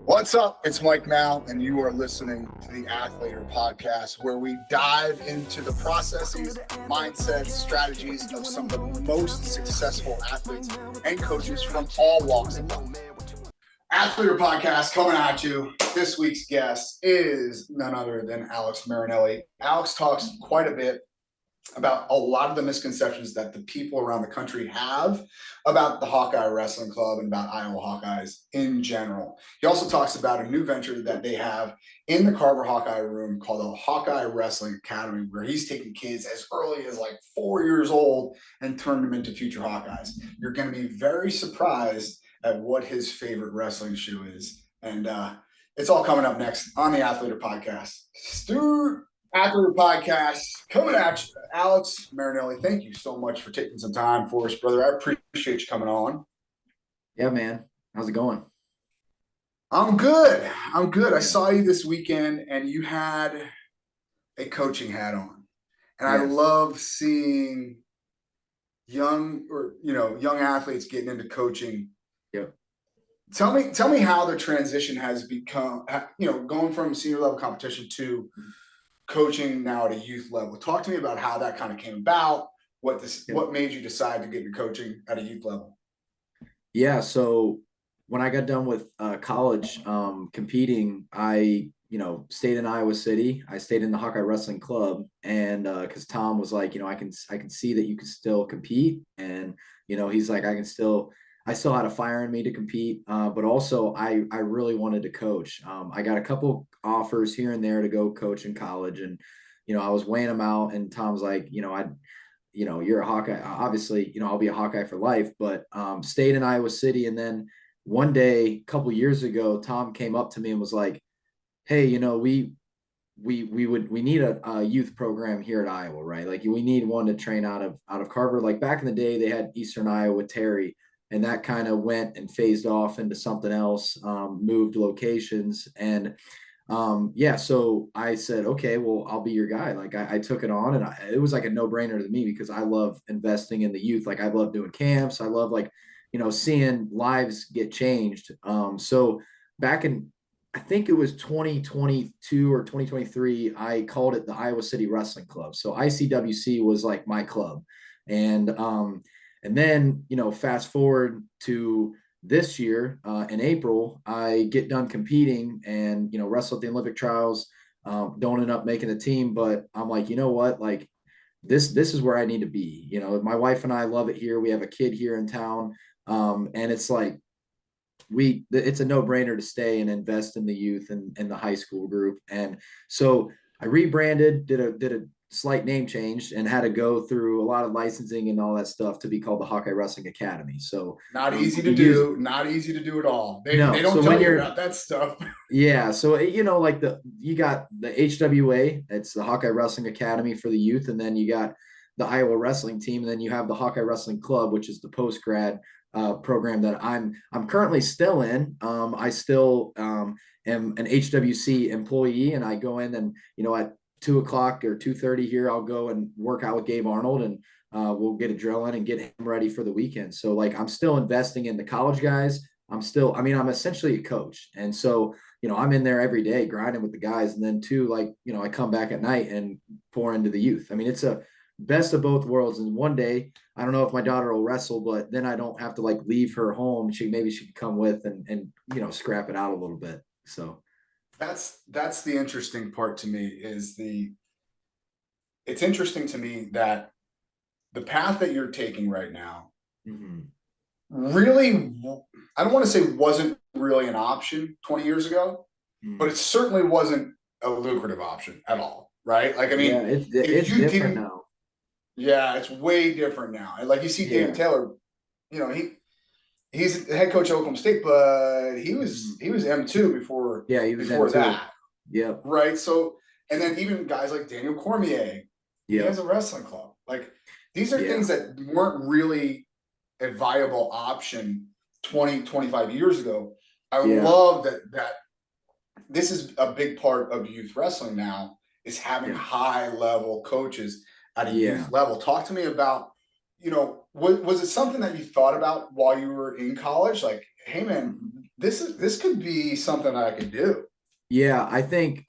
What's up? It's Mike Mal, and you are listening to the Athletor Podcast, where we dive into the processes, mindsets, strategies of some of the most successful athletes and coaches from all walks of life. Athletor Podcast coming at you. This week's guest is none other than Alex Marinelli. Alex talks quite a bit about a lot of the misconceptions that the people around the country have about the Hawkeye Wrestling Club and about Iowa Hawkeyes in general. He also talks about a new venture that they have in the Carver Hawkeye room called the Hawkeye Wrestling Academy, where he's taking kids as early as like 4 years old and turned them into future Hawkeyes. You're going to be very surprised at what his favorite wrestling shoe is. And it's all coming up next on the Athletor Podcast. Stu Athletor Podcast coming at you. Alex Marinelli, thank you so much for taking some time for us, brother. I appreciate you coming on. Yeah, man. How's it going? I'm good. I saw you this weekend and you had a coaching hat on. And I love seeing young athletes getting into coaching. Yep. Tell me how the transition has become, going from senior level competition to coaching now at a youth level. Talk to me about how that kind of came about. What made you decide to get into coaching at a youth level? Yeah. So when I got done with college competing, I, stayed in Iowa City. I stayed in the Hawkeye Wrestling Club, and because Tom was like, I can see that you can still compete, and he's like, I still had a fire in me to compete, but also I really wanted to coach. I got a couple offers here and there to go coach in college, and I was weighing them out, and Tom's like, you're a Hawkeye, obviously, I'll be a Hawkeye for life, but stayed in Iowa City. And then one day, a couple years ago, Tom came up to me and was like, hey, we need a youth program here at Iowa, right? Like we need one to train out of Carver. Like back in the day, they had Eastern Iowa with Terry, and that kind of went and phased off into something else, moved locations. And so I said, okay, well, I'll be your guy. Like I took it on, and it was like a no-brainer to me because I love investing in the youth. Like I love doing camps. I love seeing lives get changed. So back in, I think it was 2022 or 2023, I called it the Iowa City Wrestling Club. So ICWC was like my club. And then, fast forward to this year in April, I get done competing and, wrestle at the Olympic trials, don't end up making the team, but I'm like, you know what, like this is where I need to be. My wife and I love it here. We have a kid here in town. And it's like, it's a no-brainer to stay and invest in the youth and the high school group. And so I rebranded, did a slight name change, and had to go through a lot of licensing and all that stuff to be called the Hawkeye Wrestling Academy. So not easy to do at all. They don't tell you about that stuff. Yeah. So, you got the HWA, it's the Hawkeye Wrestling Academy for the youth. And then you got the Iowa wrestling team. And then you have the Hawkeye Wrestling Club, which is the post-grad program that I'm currently still in. I still am an HWC employee, and I go in and, at 2:00 or 2:30 here, I'll go and work out with Gabe Arnold, and we'll get a drill in and get him ready for the weekend. So like, I'm still investing in the college guys. I'm essentially a coach. And so, I'm in there every day grinding with the guys. And then too, I come back at night and pour into the youth. I mean, it's a best of both worlds. And one day, I don't know if my daughter will wrestle, but then I don't have to leave her home. Maybe she could come with and scrap it out a little bit. So that's the interesting part to me it's interesting to me that the path that you're taking right now really, I don't want to say wasn't really an option 20 years ago, but it certainly wasn't a lucrative option at all. Right. Like, I mean, it's different now. Yeah, it's way different now. And like you see David Taylor, he's the head coach of Oklahoma State, but he was M2 before before that. Yeah. Right. So, and then even guys like Daniel Cormier, he has a wrestling club. Like these are things that weren't really a viable option 20, 25 years ago. I love that this is a big part of youth wrestling now, is having high level coaches at a youth level. Talk to me about, was it something that you thought about while you were in college? Like, hey man, this could be something I could do. Yeah, I think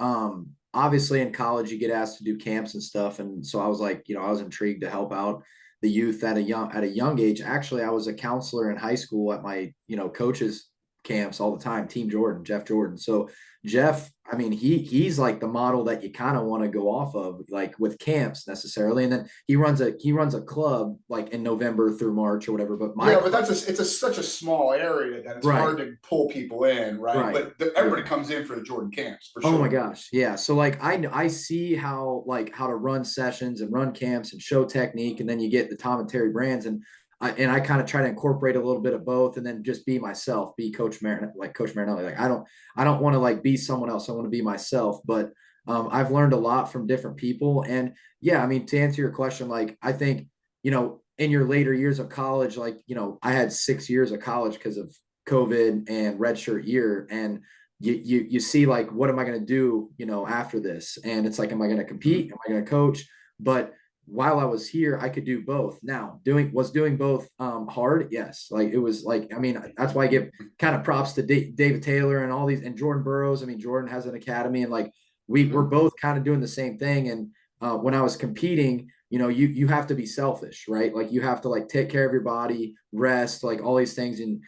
obviously in college you get asked to do camps and stuff. And so I was like, I was intrigued to help out the youth at a young age. Actually, I was a counselor in high school at my, coaches camps all the time, Team Jordan, Jeff Jordan. So Jeff, I mean, he's like the model that you kind of want to go off of, like with camps necessarily. And then he runs a club like in November through March or whatever. But it's such a small area that it's hard to pull people in, right? But everybody comes in for the Jordan camps for sure. Oh my gosh, yeah. So like I see how to run sessions and run camps and show technique, and then you get the Tom and Terry brands, and I kind of try to incorporate a little bit of both, and then just be myself, be Coach Marinelli. Like I don't want to like be someone else. I want to be myself. But I've learned a lot from different people, and yeah, I mean, to answer your question, like I think in your later years of college, like I had 6 years of college because of COVID and redshirt year, and you see like, what am I going to do, after this? And it's like, am I going to compete? Am I going to coach? But while I was here, I could do both. Now was doing both hard? Yes. Like it was like, I mean, that's why I give kind of props to David Taylor and all these, and Jordan Burroughs. I mean, Jordan has an academy, and like we're both kind of doing the same thing. And when I was competing, you have to be selfish, right? Like you have to like take care of your body, rest, like all these things. And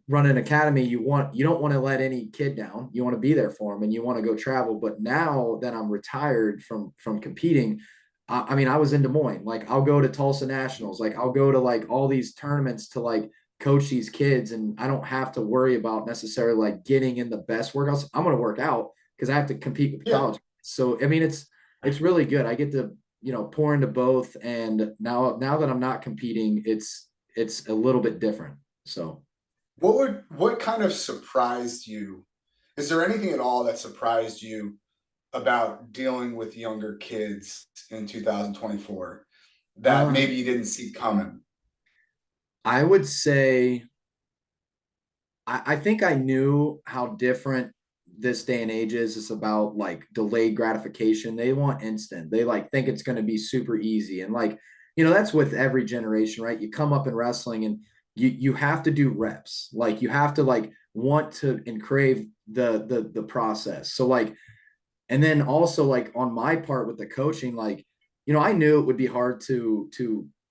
run an academy, you don't want to let any kid down. You want to be there for them, and you want to go travel. But now that I'm retired from competing, I mean, I was in Des Moines. Like I'll go to Tulsa Nationals. Like I'll go to like all these tournaments to like coach these kids, and I don't have to worry about necessarily like getting in the best workouts. I'm going to work out because I have to compete with college. So I mean, it's really good. I get to pour into both, and now that I'm not competing, it's a little bit different. So. What kind of surprised you? Is there anything at all that surprised you about dealing with younger kids in 2024 that maybe you didn't see coming? I would say I think I knew how different this day and age is. It's about like delayed gratification. They want instant. They like think it's going to be super easy. And like, that's with every generation, right? You come up in wrestling and you have to do reps. Like you have to like want to and crave the process. So like, and then also like on my part with the coaching, like, I knew it would be hard to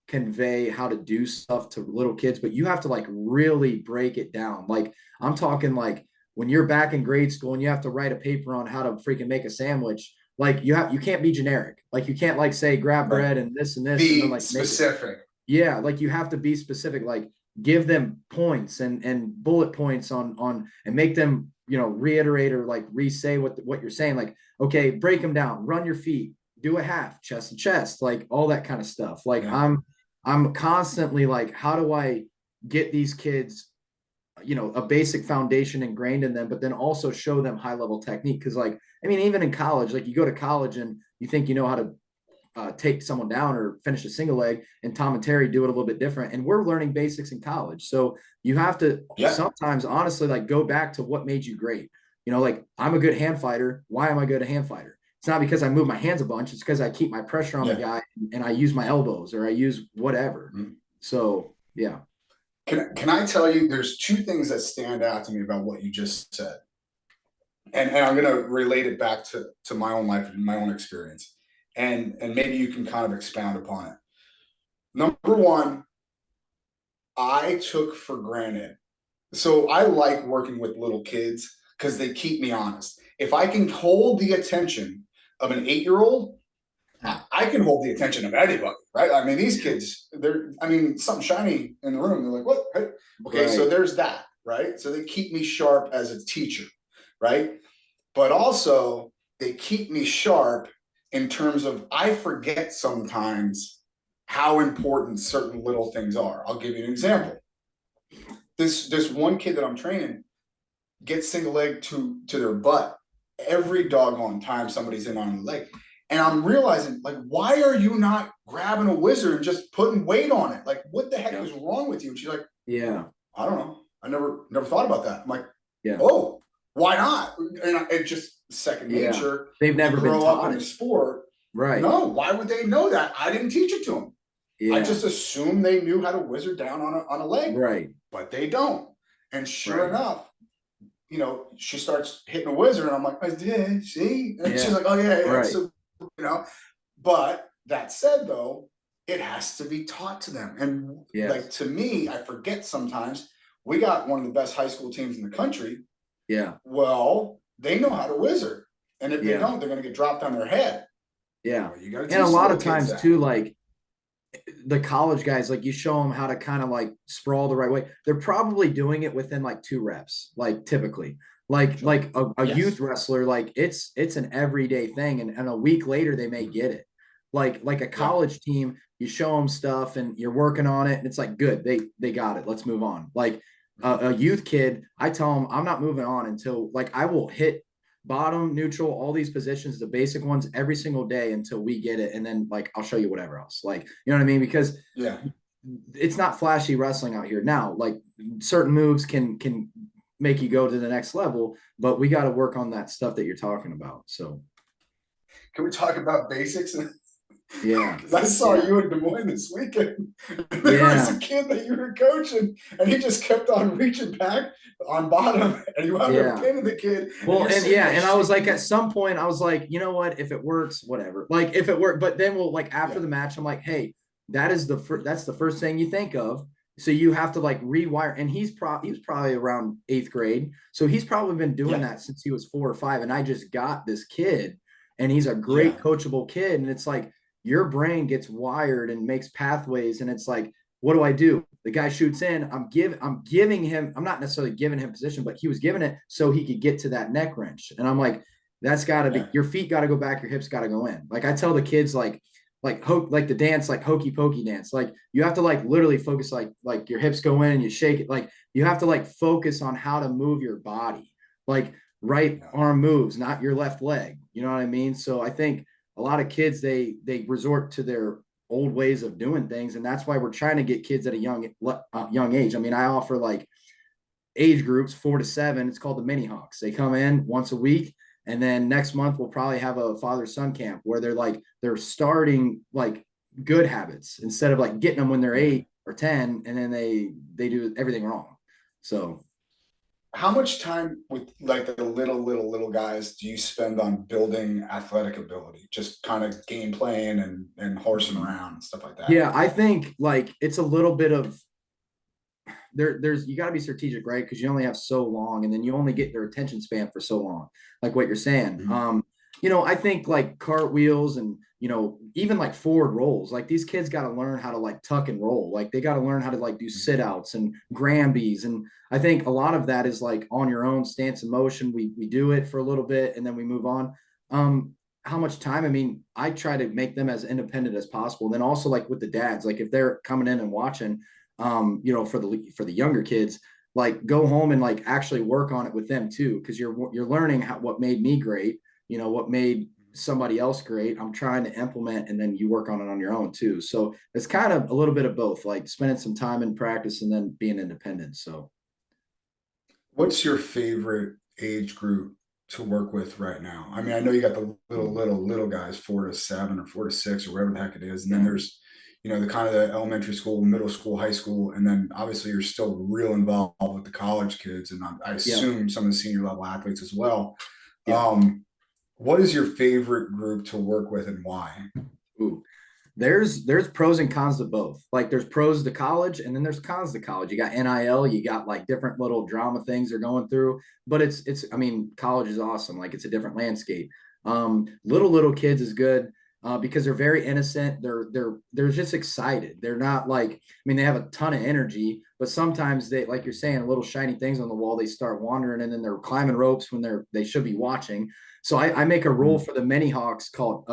convey how to do stuff to little kids, but you have to like really break it down. Like I'm talking like when you're back in grade school and you have to write a paper on how to freaking make a sandwich, like you can't be generic. Like you can't like say grab bread and this and this. Be and then, like, specific. Yeah. Like you have to be specific, like give them points and bullet points on and make them, reiterate or like re-say what you're saying. Like, okay, break them down, run your feet, do a half, chest to chest, like all that kind of stuff. Like I'm constantly like, how do I get these kids, a basic foundation ingrained in them, but then also show them high level technique? Cause like, I mean, even in college, like you go to college and you think you know how to take someone down or finish a single leg, and Tom and Terry do it a little bit different. And we're learning basics in college. So you have to sometimes honestly, like go back to what made you great. Like I'm a good hand fighter. Why am I good at hand fighter? It's not because I move my hands a bunch. It's because I keep my pressure on the guy and I use my elbows or I use whatever. So yeah. Can I tell you, there's two things that stand out to me about what you just said. And I'm going to relate it back to my own life and my own experience. And maybe you can kind of expound upon it. Number one, I took for granted. So I like working with little kids because they keep me honest. If I can hold the attention of an 8-year-old, I can hold the attention of anybody, right? I mean, these kids, something shiny in the room. They're like, what? Hey. Okay, so there's that, right? So they keep me sharp as a teacher, right? But also they keep me sharp in terms of I forget sometimes how important certain little things are. I'll give you an example. This one kid that I'm training gets single leg to their butt every doggone time somebody's in on the leg. And I'm realizing, like, why are you not grabbing a wizard and just putting weight on it? Like, what the heck is wrong with you? And she's like, I don't know. I never thought about that. I'm like, oh, why not? And it just second nature. They've never been taught up in a sport. Right. No, why would they know that? I didn't teach it to them. I just assumed they knew how to wizard down on a leg. Right. But they don't. And sure enough, you know, she starts hitting a wizard, and I'm like, I did, see? And she's Yeah. like, oh yeah, yeah. Right. So, you know, but that said though, it has to be taught to them. And like, Yes. to me, I forget sometimes, we got one of the best high school teams in the country. Yeah. Well, they know how to wizard. And if they Yeah. don't, they're going to get dropped on their head. Yeah. Well, you got to And a teach the lot little of kids times that. too, like the college guys, like you show them how to kind of like sprawl the right way. They're probably doing it within like 2 reps, like typically. Like a Yes. youth wrestler, like it's an everyday thing, and a week later they may get it. Like a college team, you show them stuff and you're working on it, and it's like good, they got it. Let's move on. Like a youth kid, I tell them I'm not moving on until like I will hit bottom, neutral, all these positions, the basic ones every single day until we get it. And then like, I'll show you whatever else, like, you know what I mean? Because it's not flashy wrestling out here now. Like certain moves can make you go to the next level, but we got to work on that stuff that you're talking about. So can we talk about basics? yeah. Because I saw you in Des Moines this weekend. There was a kid that you were coaching, and he just kept on reaching back on bottom, and you wound up pinning the kid. Well, and I was like, at some point, I was like, you know what? If it works, whatever. Like, if it worked, but then we'll like after the match, I'm like, hey, that's the first thing you think of. So you have to like rewire. And he was probably around 8th grade, so he's probably been doing that since he was 4 or 5. And I just got this kid, and he's a great coachable kid, and it's like, your brain gets wired and makes pathways. And it's like, what do I do? The guy shoots in, I'm giving him, I'm not necessarily giving him position, but he was giving it so he could get to that neck wrench. And I'm like, that's gotta be, your feet got to go back, your hips got to go in. Like I tell the kids, like the dance, like hokey pokey dance, like you have to like literally focus, like your hips go in and you shake it. Like you have to like focus on how to move your body, like right arm moves, not your left leg. You know what I mean? So I think a lot of kids, they resort to their old ways of doing things. And that's why we're trying to get kids at a young age. I mean, I offer like age groups 4 to 7. It's called the Mini Hawks. They come in once a week. And then next month we'll probably have a father-son camp where they're starting like good habits instead of like getting them when they're 8 or 10. And then they do everything wrong. So how much time with like the little guys do you spend on building athletic ability, just kind of game playing and horsing around and stuff like that? Yeah, I think like it's a little bit of there's you got to be strategic, right? Because you only have so long, and then you only get their attention span for so long, like what you're saying. You know, I think like cartwheels and, you know, even like forward rolls, like these kids got to learn how to like tuck and roll. Like they got to learn how to like do sit outs and Granbies. And I think a lot of that is like on your own stance and motion. We do it for a little bit and then we move on. How much time? I mean, I try to make them as independent as possible. And then also like with the dads, like if they're coming in and watching, you know, for the younger kids, like go home and like actually work on it with them too. Cause you're learning what made me great, you know, what made somebody else great. I'm trying to implement, and then you work on it on your own too. So it's kind of a little bit of both, like spending some time in practice and then being independent. So what's your favorite age group to work with right now? I mean, I know you got the little guys, 4 to 7 or 4 to 6 or whatever the heck it is. And then there's, you know, the kind of the elementary school, middle school, high school. And then obviously you're still real involved with the college kids. And I assume some of the senior level athletes as well. What is your favorite group to work with and why? Ooh, there's pros and cons to both. Like there's pros to college and then there's cons to college. You got NIL, you got like different little drama things they're going through, but I mean, college is awesome. Like it's a different landscape. Little kids is good because they're very innocent. They're just excited. They're not like, I mean, they have a ton of energy, but sometimes they, like you're saying, little shiny things on the wall, they start wandering and then they're climbing ropes when they should be watching. So I make a rule for the Mini Hawks called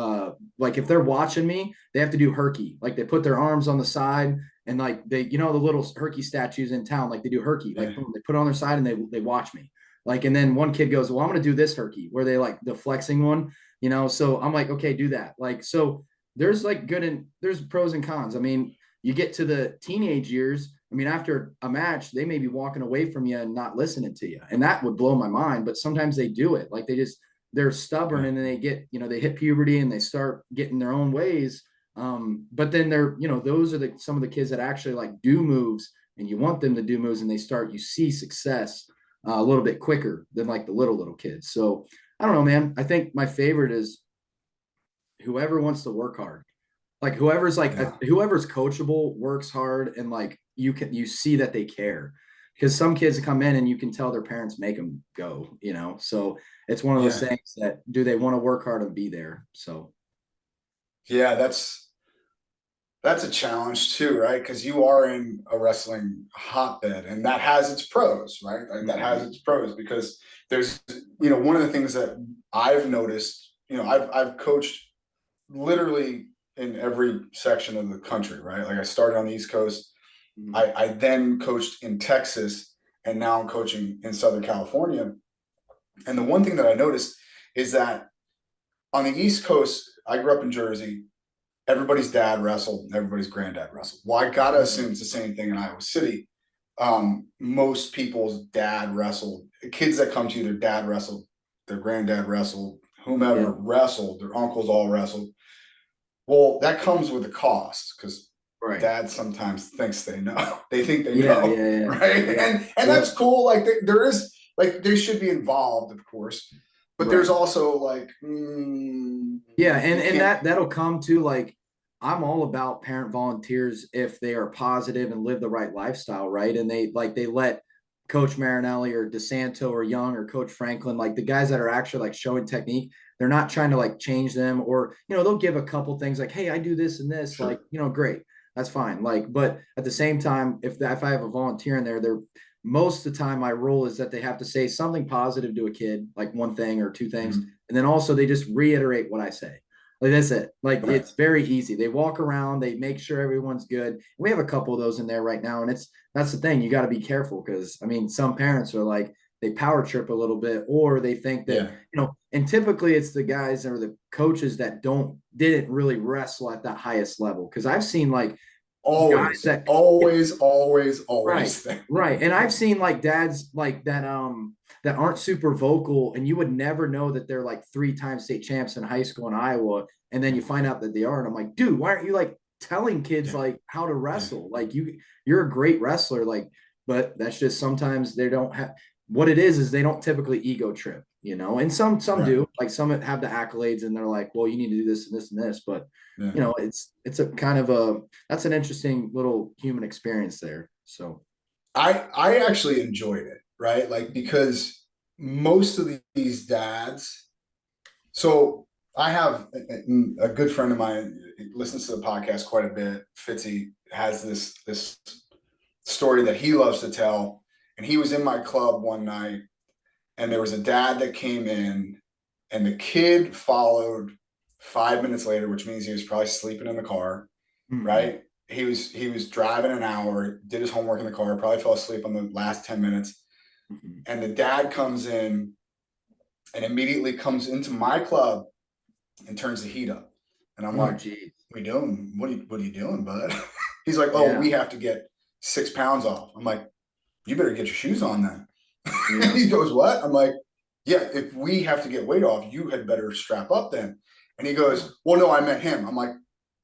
like if they're watching me, they have to do herky. Like they put their arms on the side and like they, you know, the little herky statues in town, like they do herky, like boom, they put it on their side and they watch me. Like, and then one kid goes, well, I'm going to do this herky where they like the flexing one, you know? So I'm like, okay, do that. Like, so there's like there's pros and cons. I mean, you get to the teenage years. I mean, after a match, they may be walking away from you and not listening to you. And that would blow my mind, but sometimes they do it. Like they're stubborn and then they get, you know, they hit puberty and they start getting their own ways. But then they're, you know, those are some of the kids that actually like do moves and you want them to do moves and you see success. a little bit quicker than like the little kids. So I don't know, man. I think my favorite is whoever wants to work hard. Like whoever's whoever's coachable works hard, and like you see that they care, because some kids come in and you can tell their parents make them go, so it's one of those things that, do they want to work hard and be there? So yeah, that's a challenge too, right? Because you are in a wrestling hotbed, and that has its pros, right? Like that has its pros, because there's, one of the things that I've noticed, I've coached literally in every section of the country, right? Like I started on the East Coast. I then coached in Texas, and now I'm coaching in Southern California. And the one thing that I noticed is that on the East Coast, I grew up in Jersey. Everybody's dad wrestled, everybody's granddad wrestled. Well, I gotta assume it's the same thing in Iowa City. Most people's dad wrestled. Kids that come to you, their dad wrestled, their granddad wrestled, whomever wrestled, their uncles all wrestled. Well, that comes with a cost, because dad sometimes thinks they know. They think they know, right? Yeah. And that's cool. Like there is, like, they should be involved, of course, but there's also like, and that'll come to, like, I'm all about parent volunteers if they are positive and live the right lifestyle, right? And they let Coach Marinelli or DeSanto or Young or Coach Franklin, like the guys that are actually like showing technique, they're not trying to like change them, or, they'll give a couple things like, hey, I do this and this, like, great, that's fine. Like, but at the same time, if I have a volunteer in there, they're, most of the time my rule is that they have to say something positive to a kid, like one thing or two things. And then also they just reiterate what I say. Like, that's it. Like, it's very easy. They walk around, they make sure everyone's good. We have a couple of those in there right now. And that's the thing. You got to be careful, because I mean, some parents are like, they power trip a little bit, or they think that, and typically it's the guys or the coaches that didn't really wrestle at that highest level. Cause I've seen like always. Right. And I've seen like dads like that, that aren't super vocal, and you would never know that they're like 3-time state champs in high school in Iowa. And then you find out that they are. And I'm like, dude, why aren't you like telling kids like how to wrestle? Like you're a great wrestler. Like, but that's just, sometimes they don't have, what it is they don't typically ego trip, and some do, like some have the accolades and they're like, well, you need to do this and this and this. But it's a kind of that's an interesting little human experience there. So I actually enjoyed it, right? Like, because most of these dads, so I have a good friend of mine listens to the podcast quite a bit. Fitzy has this story that he loves to tell. And he was in my club one night, and there was a dad that came in, and the kid followed 5 minutes later, which means he was probably sleeping in the car, right? He was driving an hour, did his homework in the car, probably fell asleep on the last 10 minutes. And the dad comes in and immediately comes into my club and turns the heat up. And I'm like, we doing? What are you doing, bud? He's like, we have to get 6 pounds off. I'm like, you better get your shoes on then. He goes, what? I'm like, yeah, if we have to get weight off, you had better strap up then. And he goes, well, no, I meant him. I'm like,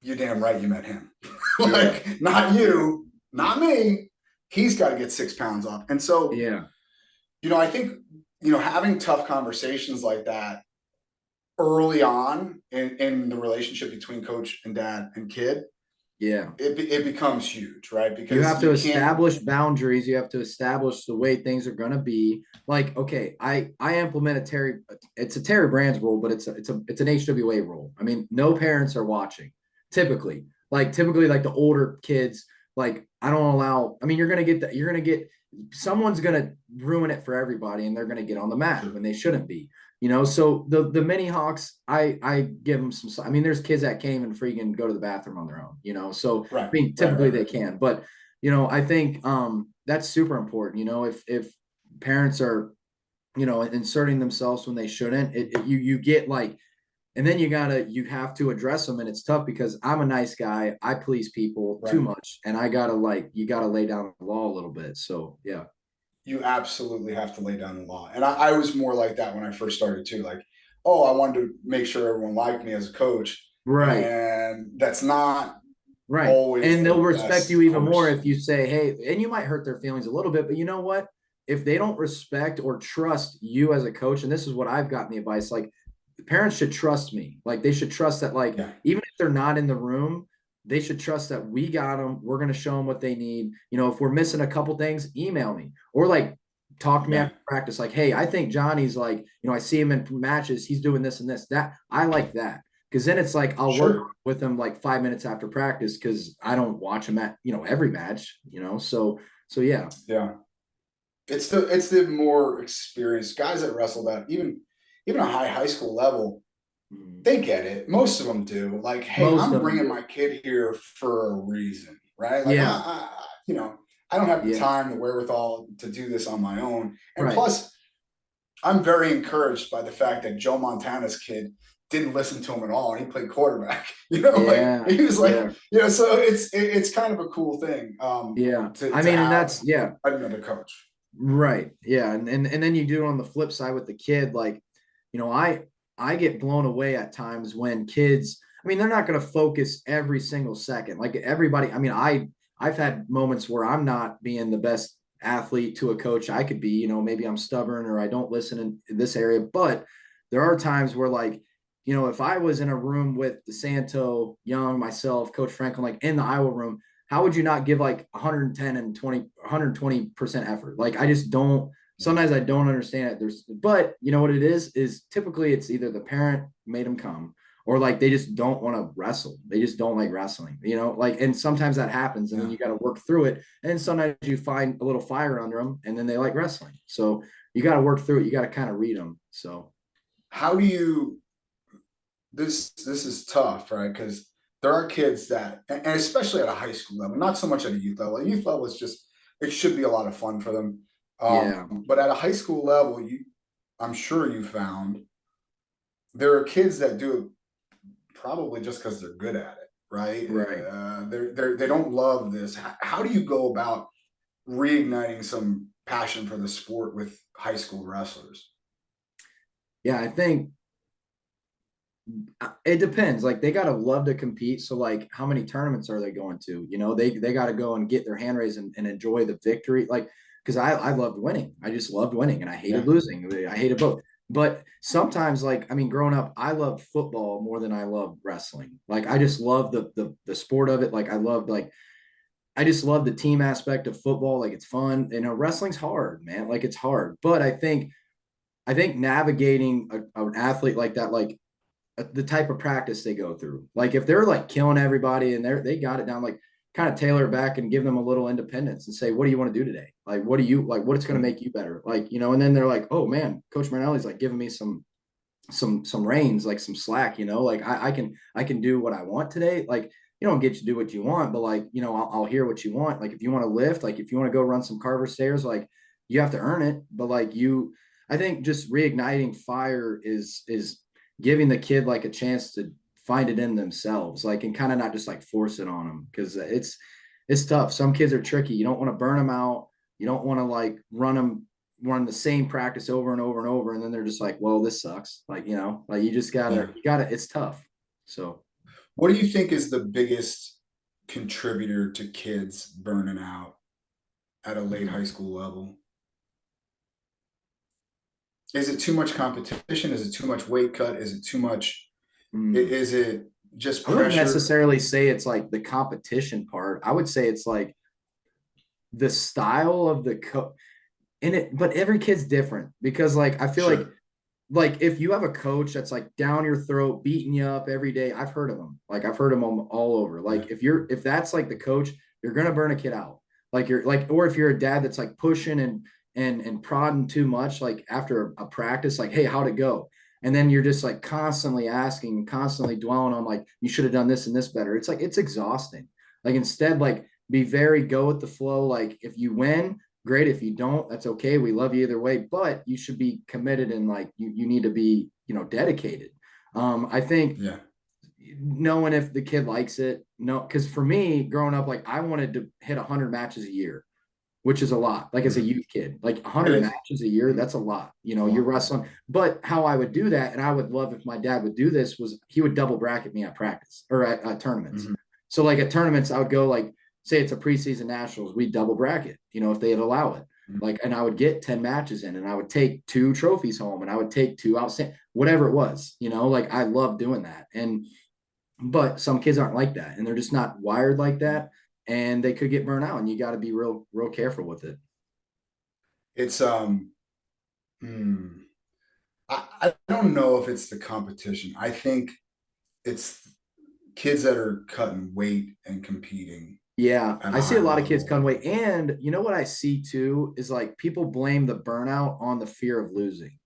you're damn right you meant him. Like, not you, not me. He's got to get 6 pounds off. And so, I think, having tough conversations like that early on in the relationship between coach and dad and kid, it becomes huge, right? Because you have to establish boundaries. You have to establish the way things are going to be. Like, okay, I implement it's a Terry Brands rule, but it's an HWA rule. I mean, no parents are watching. Typically like the older kids, like I don't allow. I mean, you're going to get someone's going to ruin it for everybody, and they're going to get on the mat when they shouldn't be. So the mini Hawks, I give them some, I mean, there's kids that can't even freaking go to the bathroom on their own, so I mean, typically they can, but, I think that's super important, if parents are, inserting themselves when they shouldn't, you get like, and then you have to address them. And it's tough because I'm a nice guy. I please people too much. And you gotta lay down the law a little bit. So, yeah. You absolutely have to lay down the law. And I was more like that when I first started too. Like, I wanted to make sure everyone liked me as a coach. Right. And that's not always. And they'll respect you even more if you say, hey, and you might hurt their feelings a little bit, but you know what? if they don't respect or trust you as a coach, and this is what I've gotten the advice, like parents should trust me. Like they should trust that, like, even if they're not in the room, they should trust that we got them. We're going to show them what they need. You know, if we're missing a couple things, email me or like talk to me after practice. Like, hey, I think Johnny's like, you know, I see him in matches. He's doing this and this, that. I like that. Cause then it's like, I'll work with him like 5 minutes after practice. Cause I don't watch him at, you know, every match, you know? So yeah. Yeah. It's the more experienced guys that wrestle that even a high school level, they get it. Most of them do. Like, hey, I'm bringing my kid here for a reason, right? Like, you know, I don't have the time, the wherewithal to do this on my own. And plus, I'm very encouraged by the fact that Joe Montana's kid didn't listen to him at all, and he played quarterback. You know, like he was like, you know, so it's kind of a cool thing. And that's another coach. Right. Yeah. And then you do it on the flip side with the kid. Like, you know, I get blown away at times when kids, I mean, they're not going to focus every single second. Like everybody, I mean, I've had moments where I'm not being the best athlete to a coach I could be, you know, maybe I'm stubborn or I don't listen in this area, but there are times where, like, you know, if I was in a room with DeSanto, Young, myself, Coach Franklin, like in the Iowa room, how would you not give like 110 and 120% effort? Like, I just don't, sometimes I don't understand it. But you know what it is typically it's either the parent made them come or like they just don't want to wrestle. They just don't like wrestling, you know, like, and sometimes that happens and then you got to work through it. And then sometimes you find a little fire under them and then they like wrestling. So you got to work through it. You got to kind of read them. So how do you, this is tough, right? Because there are kids that, and especially at a high school level, not so much at a youth level. A youth level is just, it should be a lot of fun for them. But at a high school level, I'm sure you found there are kids that do it probably just because they're good at it, right? They don't love this. How do you go about reigniting some passion for the sport with high school wrestlers? Yeah, I think it depends. Like they gotta love to compete. So like, how many tournaments are they going to? You know, they gotta go and get their hand raised and enjoy the victory. Like, because I loved winning. I just loved winning, and I hated losing. I hated both. But sometimes, like, I mean, growing up, I loved football more than I loved wrestling. Like, I just love the sport of it. Like, I just love the team aspect of football. Like, it's fun. You know, wrestling's hard, man. Like, it's hard. But I think navigating an athlete like that, like the type of practice they go through, like if they're like killing everybody and they got it down, like kind of tailor it back and give them a little independence and say, what do you want to do today? Like, what do you like? What's going to make you better? Like, you know, and then they're like, oh man, Coach Marinelli's like giving me some reins, like some slack, you know, like I can do what I want today. Like, you don't get to do what you want, but like, you know, I'll hear what you want. Like if you want to lift, like if you want to go run some Carver stairs, like you have to earn it. But like I think just reigniting fire is giving the kid like a chance to find it in themselves, like, and kind of not just like force it on them, because it's tough. Some kids are tricky. You don't want to burn them out. You don't want to like run the same practice over and over and over, and then they're just like, well, this sucks. Like, you know, like you gotta it's tough. So what do you think is the biggest contributor to kids burning out at a late high school level? Is it too much competition? Is it too much weight cut? Is it too much? Is it just pressure? I wouldn't necessarily say it's like the competition part. I would say it's like the style of the but every kid's different, because like I feel like if you have a coach that's like down your throat, beating you up every day, I've heard of them. Like I've heard them all over. Like if that's like the coach, you're gonna burn a kid out. Like or if you're a dad that's like pushing and prodding too much, like after a practice, like, hey, how'd it go? And then you're just like constantly asking, constantly dwelling on like, you should have done this and this better. It's like, it's exhausting. Like instead, like be very go with the flow. Like if you win, great. If you don't, that's okay. We love you either way, but you should be committed and like, you need to be, you know, dedicated. I think knowing if the kid likes it, no, because for me growing up, like I wanted to hit 100 matches a year, which is a lot. Like as a youth kid, like 100 matches a year, that's a lot. You know, you're wrestling. But how I would do that, and I would love if my dad would do this, was he would double bracket me at practice or at tournaments. So like at tournaments, I would go like, say it's a preseason nationals, we double bracket, you know, if they'd allow it. Like, and I would get 10 matches in, and I would take 2 trophies home, and I would take 2 outstanding, whatever it was, like I love doing that. But some kids aren't like that, and they're just not wired like that, and they could get burnt out, and you got to be real careful with it. It's I don't know if it's the competition. I think it's kids that are cutting weight and competing. Yeah, At I a see a high lot of kids level. cutting weight, and you know what I see too is like people blame the burnout on the fear of losing.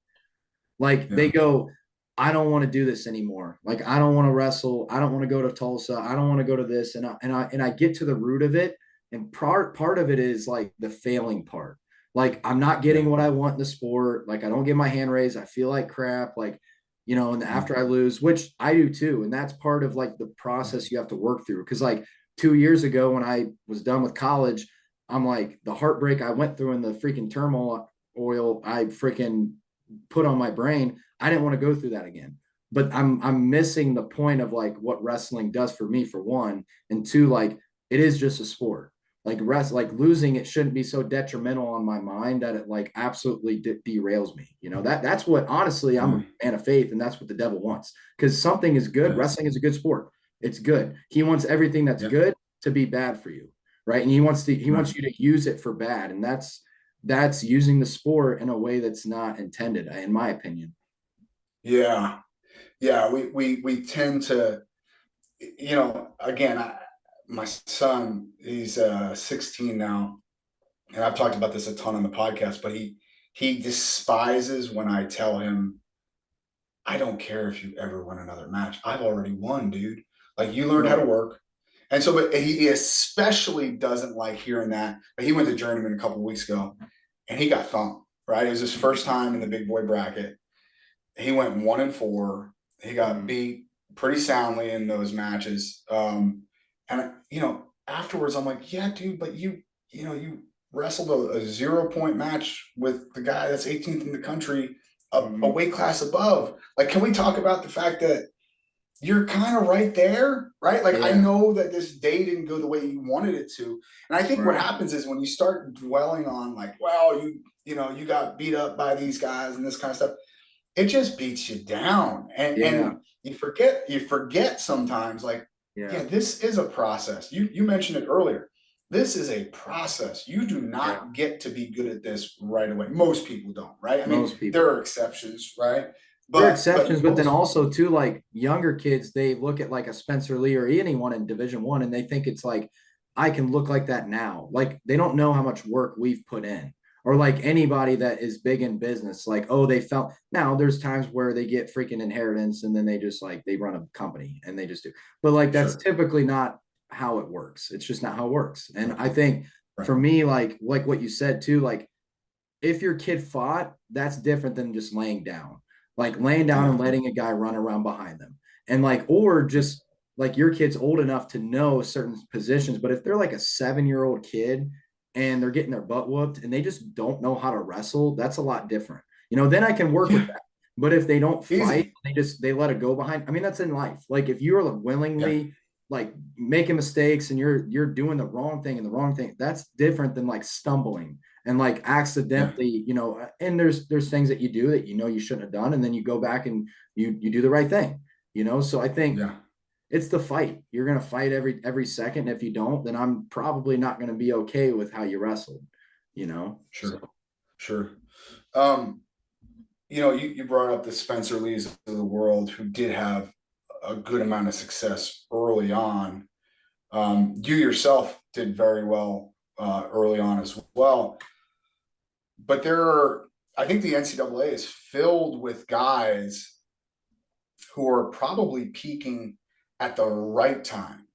Like they Yeah. go, I don't want to do this anymore. Like I don't want to wrestle. I don't want to go to Tulsa. I don't want to go to this. And I get to the root of it. And part of it is like the failing part. Like I'm not Yeah. getting what I want in the sport. Like I don't get my hand raised. I feel like crap. Like, and Yeah. after I lose, which I do too. And that's part of like the process you have to work through. Cause like 2 years ago when I was done with college, I'm like the heartbreak I went through and the freaking turmoil I freaking put on my brain, I didn't want to go through that again. But I'm missing the point of like what wrestling does for me, for one, and two, like it is just a sport. Like like losing it shouldn't be so detrimental on my mind that it like absolutely derails me. That's what honestly I'm Yeah. a man of faith, and that's what the devil wants. Because something is good. Yeah. Wrestling is a good sport. It's good. He wants everything that's Yeah. good to be bad for you, right? And he wants Right. you to use it for bad, and that's using the sport in a way that's not intended, in my opinion. Yeah. Yeah. We tend to, again, my son, he's 16 now, and I've talked about this a ton on the podcast, but he despises when I tell him, I don't care if you ever win another match. I've already won, dude. Like you learned how to Right. work. And so, but he especially doesn't like hearing that. But he went to Journeyman a couple of weeks ago and he got thumped, right? It was his first time in the big boy bracket. He went 1-4. He got beat pretty soundly in those matches. And afterwards I'm like, yeah, dude, but you wrestled a 0-point match with the guy that's 18th in the country, a weight class above. Like, can we talk about the fact that you're kind of right there, right? Like, I Yeah. know that this day didn't go the way you wanted it to. And I think what Right. happens is when you start dwelling on like, well, you got beat up by these guys and this kind of stuff, it just beats you down. Yeah. And you forget sometimes, like, Yeah. yeah, this is a process. You mentioned it earlier. This is a process. You do Yeah. not get to be good at this right away. Most people don't, right? I mean, Most people. there are exceptions, right? There are But exceptions, but then most, also too, like younger kids, they look at like a Spencer Lee or anyone in Division 1, and they think it's like, I can look like that now. Like they don't know how much work we've put in. Or like anybody that is big in business, like, oh, they felt now there's times where they get freaking inheritance and then they just like they run a company and they just do. But like that's sure, typically not how it works. It's just not how it works. And right, I think right, for me, like what you said too, like if your kid fought, that's different than just laying down. Like laying down and yeah, letting a guy run around behind them. And like, or just like your kid's old enough to know certain positions. But if they're like a 7-year-old kid and they're getting their butt whooped and they just don't know how to wrestle, that's a lot different. Then I can work with yeah, that. But if they don't fight, easy, they let it go behind. I mean, that's in life. Like if you're yeah, willingly like making mistakes and you're doing the wrong thing and the wrong thing, that's different than like stumbling and like yeah, accidentally, and there's things that you do that you shouldn't have done, and then you go back and you do the right thing. So I think yeah, it's the fight. You're gonna fight every second. If you don't, then I'm probably not gonna be okay with how you wrestled. So sure, sure. Um, you brought up the Spencer Lees of the world who did have a good amount of success early on. You yourself did very well early on as well. But I think the NCAA is filled with guys who are probably peaking at the right time.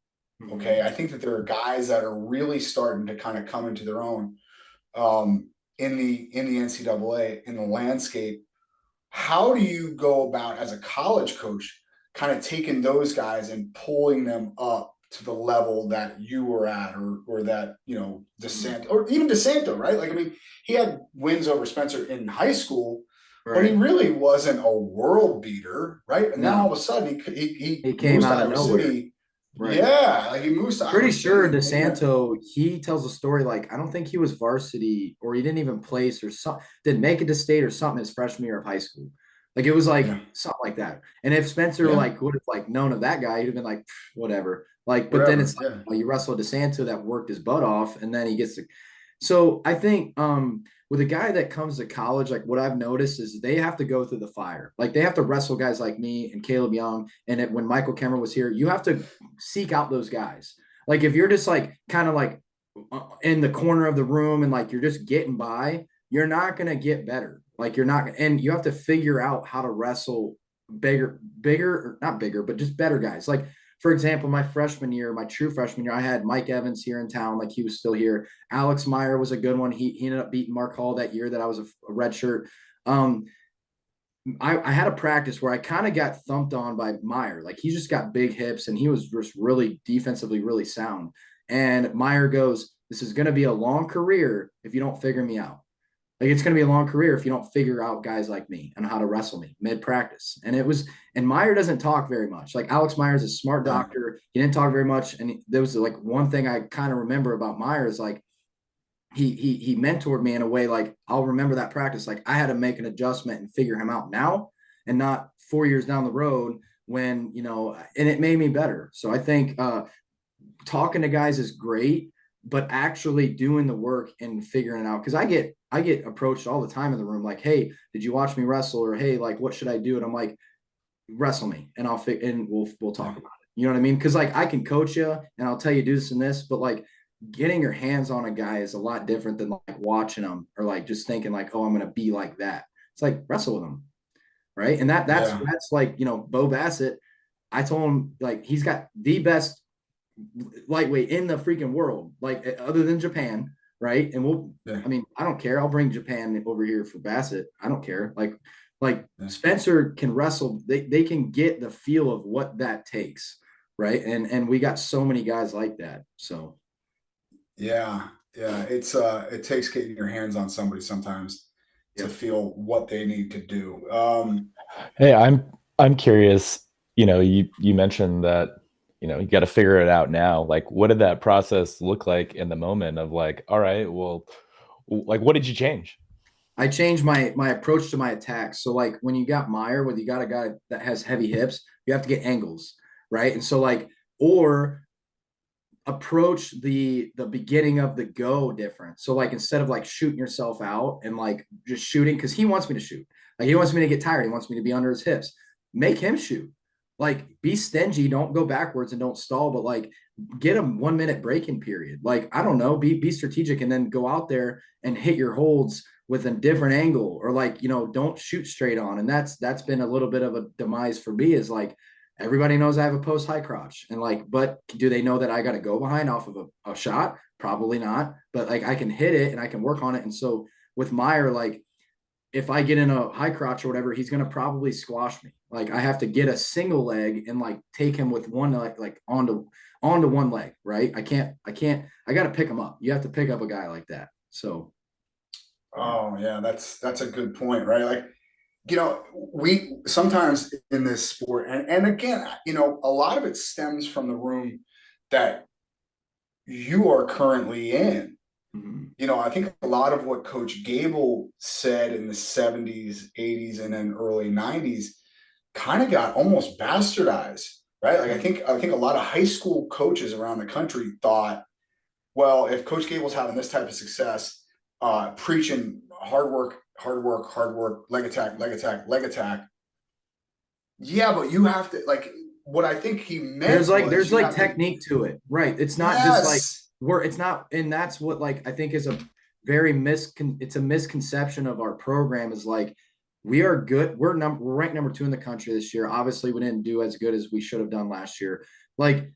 Okay. I think that there are guys that are really starting to kind of come into their own in the NCAA, in the landscape. How do you go about as a college coach kind of taking those guys and pulling them up to the level that you were at, or that DeSanto, or even DeSanto, right? Like, I mean, he had wins over Spencer in high school, but he right. really wasn't a world beater, right? And then all No, of a sudden he he came moves to out of Iowa nowhere. City, Right. Yeah, like he moves. I Pretty was sure saying, and DeSanto, he tells a story like I don't think he was varsity or he didn't even place or something, didn't make it to state or something his freshman year of high school. Like it was like yeah, something like that. And if Spencer yeah, like would have like known of that guy, he'd have been like whatever. Like, but then whatever. it's like Yeah, you wrestle DeSanto that worked his butt off, and then he gets to. So I think with a guy that comes to college, like what I've noticed is they have to go through the fire. Like they have to wrestle guys like me and Caleb Young. And when Michael Kemmer was here, you have to seek out those guys. Like if you're just like kind of like in the corner of the room and like you're just getting by, you're not going to get better. Like you're not, and you have to figure out how to wrestle bigger, or not bigger, but just better guys. Like for example, my freshman year, my true freshman year, I had Mike Evans here in town, like he was still here. Alex Meyer was a good one. He ended up beating Mark Hall that year that I was a red shirt. Um, I had a practice where I kind of got thumped on by Meyer. Like he just got big hips and he was just really defensively really sound. And Meyer goes, "This is going to be a long career if you don't figure me out. Like it's going to be a long career if you don't figure out guys like me and how to wrestle me mid practice." And it was, and Meyer doesn't talk very much. Like Alex Meyer is a smart yeah, doctor. He didn't talk very much. And there was like one thing I kind of remember about Meyer is like he mentored me in a way like I'll remember that practice. Like I had to make an adjustment and figure him out now and not 4 years down the road when, and it made me better. So I think talking to guys is great, but actually doing the work and figuring it out. Cause I get approached all the time in the room. Like, "Hey, did you watch me wrestle?" Or, "Hey, like, what should I do?" And I'm like, "Wrestle me and and we'll talk about it." You know what I mean? Cause like I can coach you and I'll tell you do this and this, but like getting your hands on a guy is a lot different than like watching them or like just thinking like, "Oh, I'm going to be like that." It's like wrestle with them. Right. And yeah, that's like, Bo Bassett, I told him like, he's got the best lightweight in the freaking world, like other than Japan. Right. And yeah, I mean, I don't care. I'll bring Japan over here for Bassett. I don't care. Like yeah. Spencer can wrestle. They can get the feel of what that takes. Right. And we got so many guys like that. So Yeah, yeah. It takes getting your hands on somebody sometimes to yep. feel what they need to do. Hey, I'm curious, you mentioned that, you got to figure it out now. Like, what did that process look like in the moment of like, all right, well, like, what did you change? I changed my approach to my attacks. So like when you got Meyer, when you got a guy that has heavy hips, you have to get angles, right? And so like or approach the beginning of the go different. So like instead of like shooting yourself out and like just shooting, because he wants me to shoot. Like he wants me to get tired. He wants me to be under his hips. Make him shoot. Like be stingy. Don't go backwards and don't stall, but like get a 1 minute break-in period. Like I don't know, be strategic and then go out there and hit your holds with a different angle or like don't shoot straight on. And that's been a little bit of a demise for me is like everybody knows I have a post high crotch and like, but do they know that I got to go behind off of a shot? Probably not, but like I can hit it and I can work on it. And so with Meyer, like if I get in a high crotch or whatever, he's going to probably squash me. Like I have to get a single leg and like take him with one like onto one leg. Right. I got to pick him up. You have to pick up a guy like that. So. Yeah. Oh yeah, that's a good point, right? Like, we sometimes in this sport, and again, a lot of it stems from the room that you are currently in. Mhm. I think a lot of what Coach Gable said in the 70s, 80s, and then early 90s kind of got almost bastardized, right? Like I think a lot of high school coaches around the country thought, well, if Coach Gable's having this type of success, preaching hard work, hard work, hard work, leg attack, leg attack, leg attack. Yeah, but you have to like what I think he meant was There's you like have to. technique to it, right? It's not just like Yes. it's not, and that's what like I think is a very it's a misconception of our program is like we are good. We're ranked number 2 in the country this year. Obviously, we didn't do as good as we should have done last year. Like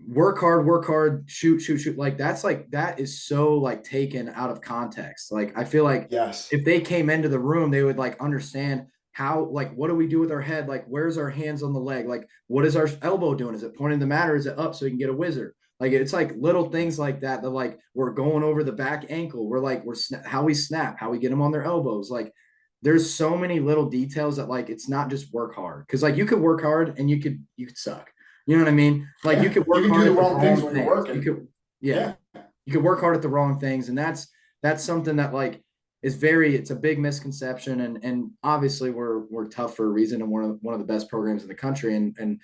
work hard, shoot, shoot, shoot. Like that is so like taken out of context. Like I feel like Yes. if they came into the room, they would like understand how like what do we do with our head? Like where's our hands on the leg? Like what is our elbow doing? Is it pointing the mat or is it up so we can get a whizzer? Like it's like little things like that like we're going over the back ankle. We're like how we snap, how we get them on their elbows. Like there's so many little details that like it's not just work hard because like you could work hard and you could suck. You know what I mean? Like you could work you can hard do at the the wrong things wrong when you're things. working. You could work hard at the wrong things. And that's something that like it's a big misconception. And obviously we're tough for a reason and one of the best programs in the country. And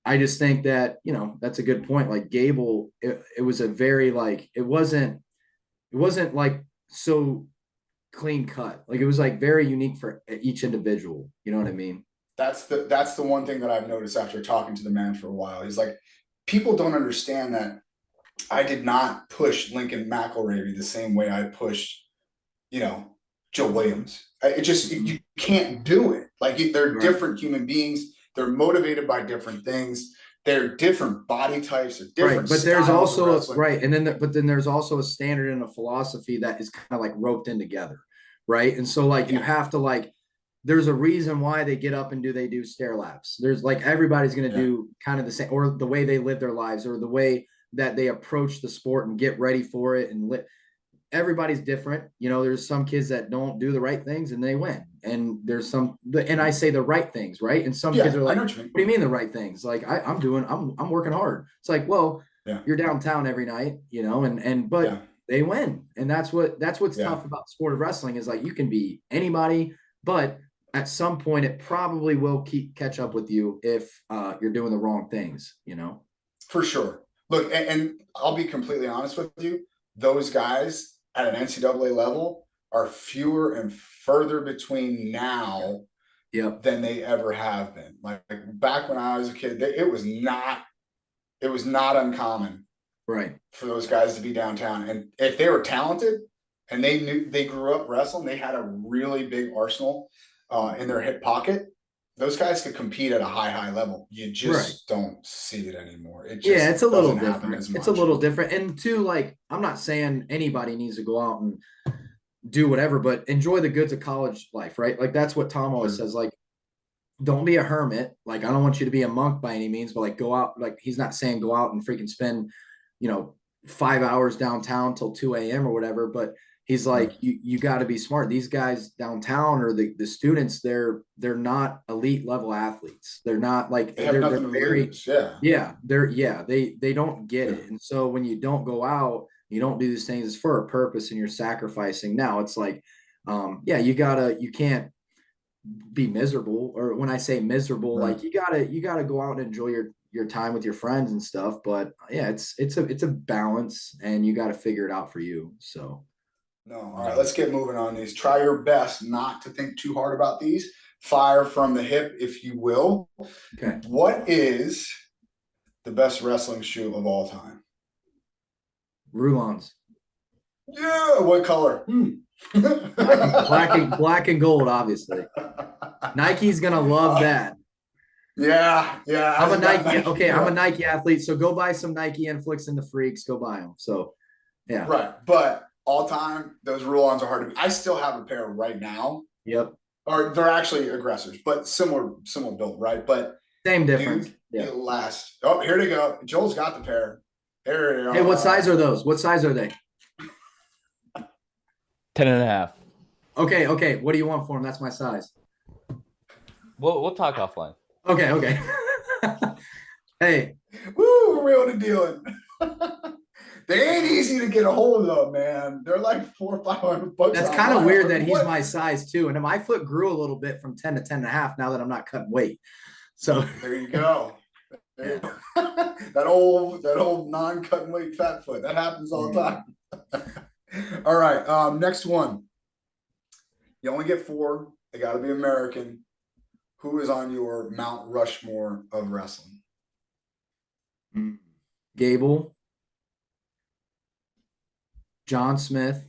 I just think that, that's a good point. Like Gable, it was a very like, it wasn't like so clean cut. Like it was like very unique for each individual. You know what I mean? That's the one thing that I've noticed after talking to the man for a while. He's like, people don't understand that I did not push Lincoln McElravy the same way I pushed, Joe Williams. You can't do it. Like they're Right. different human beings. They're motivated by different things. They're different body types. They're different. Right, but there's styles of also wrestling. right, and then there's also a standard and a philosophy that is kind of like roped in together, right? And so like you have to like, there's a reason why they get up and they do stair laps. There's like everybody's going to do kind of the same, or the way they live their lives, or the way that they approach the sport and get ready for it. And everybody's different. There's some kids that don't do the right things and they win. And there's and I say the right things, right? And some kids are like, what do you mean the right things? Like I'm working hard. It's like, well, you're downtown every night, but they win. And that's what's tough about the sport of wrestling is like, you can be anybody, but at some point it probably will catch up with you if you're doing the wrong things, For sure. Look, and I'll be completely honest with you. Those guys at an NCAA level are fewer and further between now than they ever have been. Like back when I was a kid, it was not uncommon, right, for those guys to be downtown. And if they were talented and they grew up wrestling, they had a really big arsenal in their hip pocket. Those guys could compete at a high level. You just don't see it anymore. It's a little different. It's a little different. And two, like, I'm not saying anybody needs to go out and do whatever, but enjoy the goods of college life, right? Like that's what Tom always says. Like, don't be a hermit. Like, I don't want you to be a monk by any means, but like go out. Like he's not saying go out and freaking spend, 5 hours downtown till 2 a.m. or whatever, but he's like, you got to be smart. These guys downtown or the students, they're not elite level athletes. They're not like they're very they don't get it. And so when you don't go out, you don't do these things, it's for a purpose and you're sacrificing. Now it's like, you can't be miserable. Or when I say miserable, like you gotta go out and enjoy your time with your friends and stuff. But it's a balance and you got to figure it out for you. So. No. All right, let's get moving on these. Try your best not to think too hard about these. Fire from the hip, if you will. Okay. What is the best wrestling shoe of all time? Rulons. Yeah. What color? Black and gold, obviously. Nike's gonna love that. Yeah. I'm a Nike. Okay, I'm a Nike athlete, so go buy some Nike Inflicts and the Freaks. Go buy them. So, yeah. Right, but all time, those Rule-Ons are hard to. I still have a pair right now. Yep. Or they're actually aggressors, but similar build, right? But same difference. It lasts. Oh, here they go. Joel's got the pair. There. Hey, what size are those? What size are they? 10.5. Okay. What do you want for them? That's my size. We'll talk offline. Okay. Hey. Woo, we're able to deal it. They ain't easy to get a hold of, man. They're like $400 or $500. That's kind of weird that he's my size too. And my foot grew a little bit from 10 to 10.5 now that I'm not cutting weight. So there you go. That old non-cutting weight fat foot. That happens all the time. All right. Next one. You only get 4. They got to be American. Who is on your Mount Rushmore of wrestling? Gable. John Smith.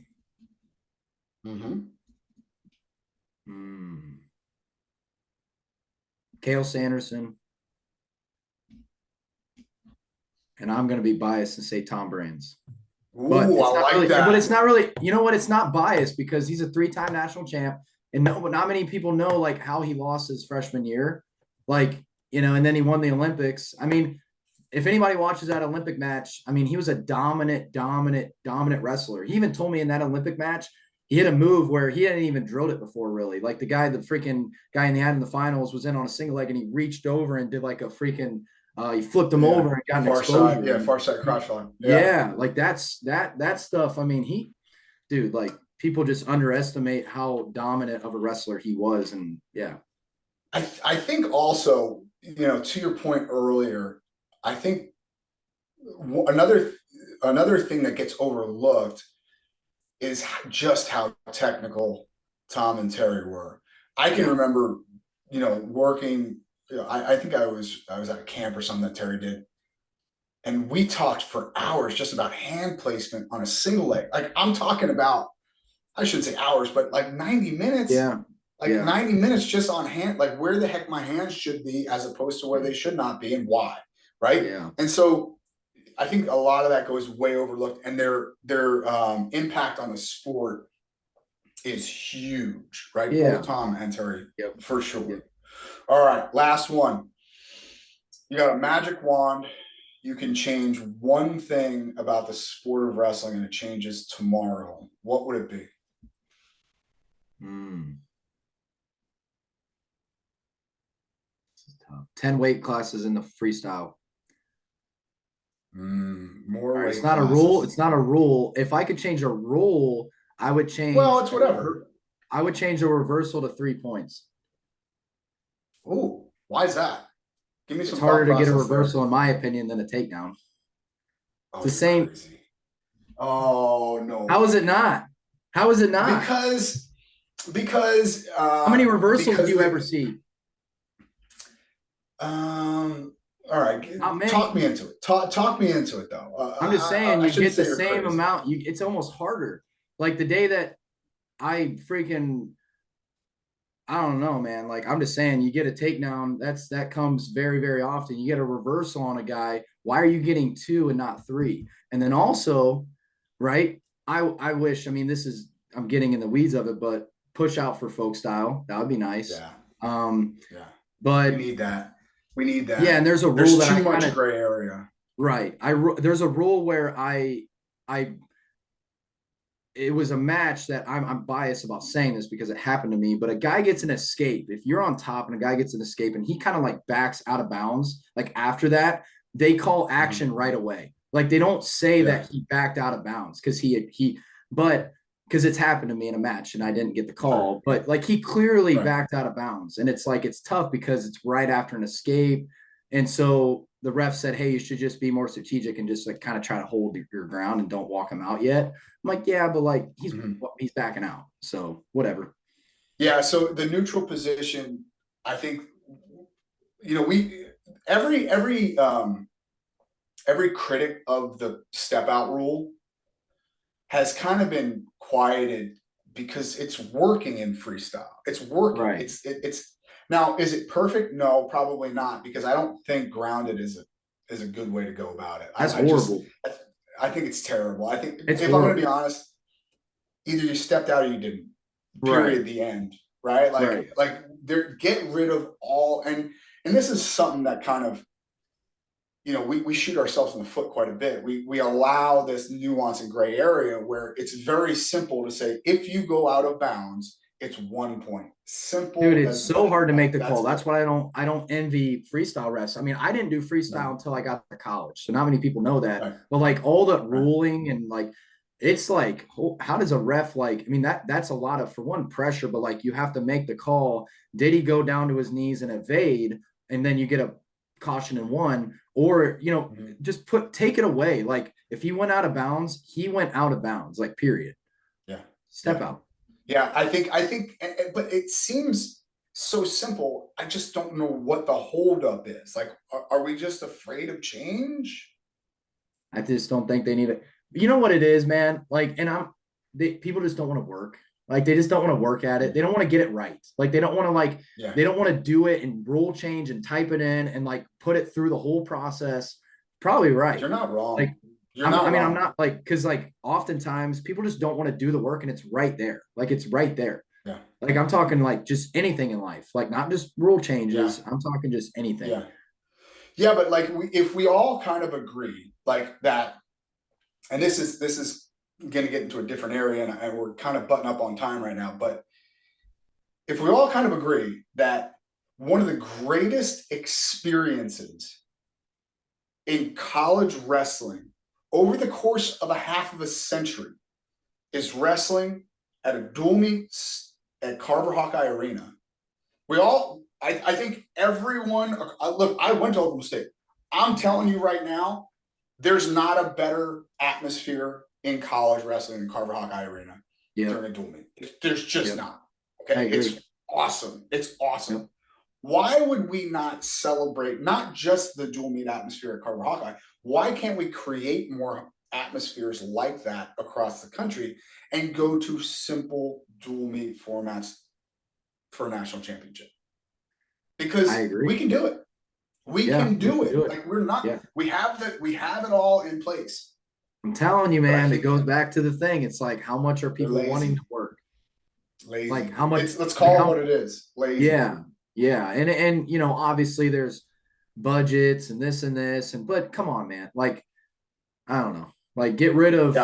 Cale Sanderson. And I'm going to be biased and say Tom Brands. But it's not really, you know what? It's not biased because he's a 3-time national champ. And not many people know like how he lost his freshman year. Like, and then he won the Olympics. I mean, if anybody watches that Olympic match, I mean, he was a dominant wrestler. He even told me in that Olympic match, he hit a move where he hadn't even drilled it before, really. Like the freaking guy in the finals was in on a single leg and he reached over and did like a freaking He flipped him over and got an exposure. Side, far side crotch line. Yeah, like that stuff. I mean, dude, like people just underestimate how dominant of a wrestler he was. And yeah. I think also, to your point earlier, I think another thing that gets overlooked is just how technical Tom and Terry were. I can remember, working, I think I was at a camp or something that Terry did. And we talked for hours just about hand placement on a single leg. Like I'm talking about, I shouldn't say hours, but like 90 minutes. Yeah. 90 minutes just on hand, like where the heck my hands should be as opposed to where they should not be and why. Right. Yeah. And so I think a lot of that goes way overlooked, and their impact on the sport is huge, right? Yeah. Both Tom and Terry, for sure. Yep. All right, last one. You got a magic wand. You can change one thing about the sport of wrestling, and it changes tomorrow. What would it be? 10 weight classes in the freestyle. More right, weight it's not classes. a rule. It's not a rule. If I could change a rule, I would change. Well, it's whatever. I would change a reversal to 3 points. Oh, why is that? Give me some. It's harder to get a reversal, in my opinion, than a takedown. It's the same. Crazy. Oh no! How is it not? How is it not? Because how many reversals do you ever see? All right, talk me into it. Talk me into it, though. I'm just saying, you get the same amount. It's almost harder. Like the day that I don't know, man. Like I'm just saying, you get a takedown. That comes very, very often. You get a reversal on a guy. Why are you getting 2 and not 3? And then also, right? I wish. I mean, I'm getting in the weeds of it, but push out for folk style. That would be nice. Yeah. But we need that. We need that. Yeah, and there's a rule that too much gray area. Right. There's a rule where it was a match that I'm biased about saying this because it happened to me, but a guy gets an escape. If you're on top and a guy gets an escape and he kind of like backs out of bounds, like after that, they call action right away. Like they don't say that he backed out of bounds because because it's happened to me in a match and I didn't get the call, but like he clearly backed out of bounds. And it's like, it's tough because it's right after an escape. And so the ref said, hey, you should just be more strategic and just like kind of try to hold your ground and don't walk him out yet. I'm like, yeah, but like he's backing out. So whatever. Yeah. So the neutral position, I think, every critic of the step out rule has kind of been quieted because it's working in freestyle. It's working. Right. It's now, is it perfect? No, probably not, because I don't think grounded is a good way to go about it. That's horrible. I think it's terrible. I think it's if horrible. I'm going to be honest, either you stepped out or you didn't. Period. The end. Right. Get rid of all, and this is something that kind of, we shoot ourselves in the foot quite a bit. We allow this nuance and gray area where it's very simple to say, if you go out of bounds, it's 1 point. Simple. Dude, it's so hard to make the call. That's why I don't envy freestyle refs. I mean, I didn't do freestyle until I got to college. So not many people know that. Right. But like all the ruling and like, it's like, how does a ref that's a lot of, for one, pressure, but like you have to make the call. Did he go down to his knees and evade? And then you get a caution in 1, or, just take it away. Like if he went out of bounds, he went out of bounds, like period. Yeah. Step out. Yeah. I think, but it seems so simple. I just don't know what the holdup is. Like, are we just afraid of change? I just don't think they need it. You know what it is, man? Like, and people just don't want to work. Like, they just don't want to work at it. They don't want to get it right. Like, they don't want to they don't want to do it and rule change and type it in and like put it through the whole process. Probably right. You're not wrong. Like, I'm not like, because like oftentimes people just don't want to do the work and it's right there. Like, it's right there. Yeah. Like, I'm talking like just anything in life, like not just rule changes. Yeah. I'm talking just anything. Yeah. Yeah. But like, if we all kind of agree like that, and this is going to get into a different area and we're kind of butting up on time right now, but if we all kind of agree that one of the greatest experiences in college wrestling over the course of a half of a century is wrestling at a dual meet at Carver Hawkeye Arena. I think everyone, look, I went to Oklahoma State. I'm telling you right now, there's not a better atmosphere in college wrestling than Carver Hawkeye Arena during a dual meet. There's just not. Okay, it's awesome. It's awesome. Yep. Why would we not celebrate not just the dual meet atmosphere at Carver Hawkeye? Why can't we create more atmospheres like that across the country and go to simple dual meet formats for a national championship? Because we can do it. We can do it. Like we're not. Yeah. We have it all in place. I'm telling you, man. It goes back to the thing. It's like, how much are people wanting to work? Lazy. Like how much? Let's call it what it is. Lazy. Yeah, and you know, obviously there's budgets and this, but come on, man. Like, I don't know. Like, get rid of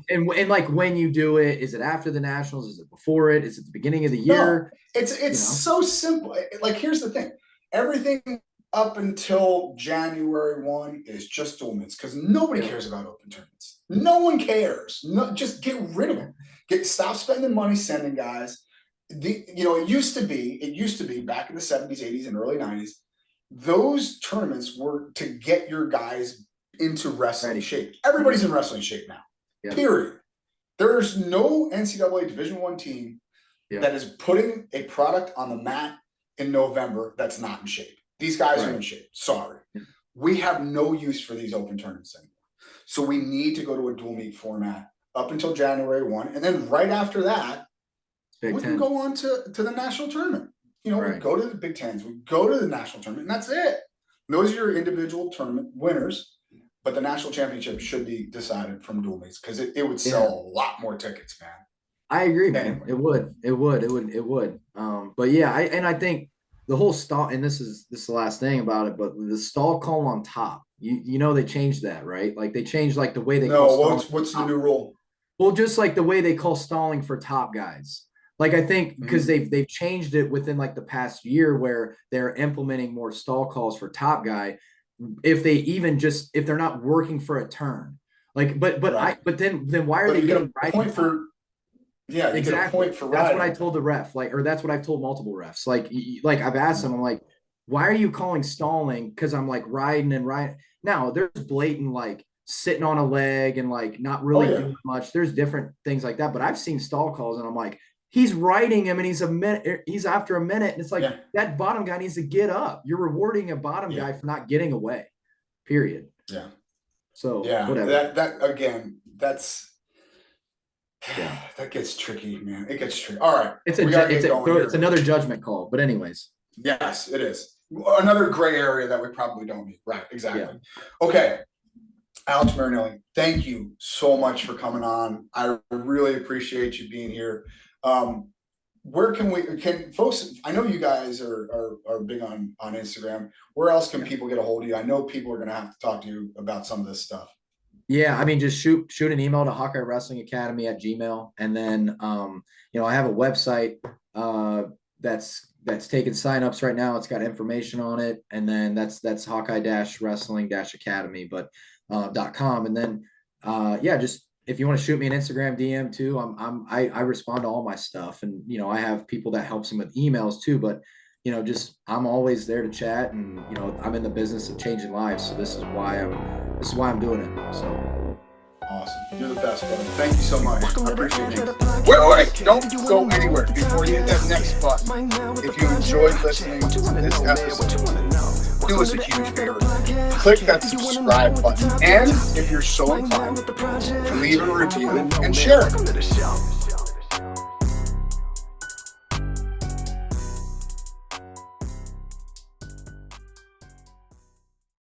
and like when you do it, is it after the Nationals? Is it before it? Is it the beginning of the year? No, it's so simple. Like, here's the thing. Everything up until January 1 is just dual meets because nobody cares about open tournaments. No one cares. No, just get rid of them. Stop spending money sending guys. It used to be back in the 70s, 80s, and early 90s, those tournaments were to get your guys into wrestling shape. Everybody's in wrestling shape now. Period. There's no NCAA Division I team that is putting a product on the mat in November that's not in shape. These guys are in shape. Sorry. We have no use for these open tournaments anymore. So we need to go to a dual meet format up until January 1. And then right after that, we can go on to the national tournament. We go to the Big Tens, we go to the national tournament, and that's it. Those are your individual tournament winners, but the national championship should be decided from dual meets because it would sell a lot more tickets, man. I agree, man. It would. But yeah, I think the whole stall, and this is the last thing about it, but the stall call on top, you know, they changed that, right? Like they changed like the way they call what's the new rule? Well, just like the way they call stalling for top guys. Like, I think because they've changed it within like the past year where they're implementing more stall calls for top guy. If they're not working for a turn, like, but then why are they getting a point for? Yeah, exactly. Point for that's what I told the ref, or that's what I've told multiple refs. Like I've asked them, I'm like, why are you calling stalling? Because I'm like riding. Now there's blatant like sitting on a leg and like not really doing much. There's different things like that, but I've seen stall calls and I'm like, he's riding him and he's after a minute. And it's like that bottom guy needs to get up. You're rewarding a bottom guy for not getting away, period. Yeah. So whatever. That gets tricky, man. It gets tricky. All right. It's another judgment call, but anyways. Yes, it is. Another gray area that we probably don't need. Right. Exactly. Yeah. Okay. Alex Marinelli, thank you so much for coming on. I really appreciate you being here. Where can folks, I know you guys are big on Instagram. Where else can people get a hold of you? I know people are going to have to talk to you about some of this stuff. Yeah. I mean, just shoot an email to Hawkeye Wrestling Academy at Gmail. And then, I have a website, that's taking signups right now. It's got information on it. And then that's Hawkeye-Wrestling-Academy, .com. And then, just if you want to shoot me an Instagram DM too, I respond to all my stuff, and I have people that helps them with emails too. But I'm always there to chat, and I'm in the business of changing lives, so this is why I'm doing it. So awesome, you're the best, brother. Thank you so much. I appreciate you. Wait, don't go anywhere before you hit that next button. If you enjoyed listening to this episode, do us a huge favor. Click that subscribe button. And if you're so inclined, leave a review and share it.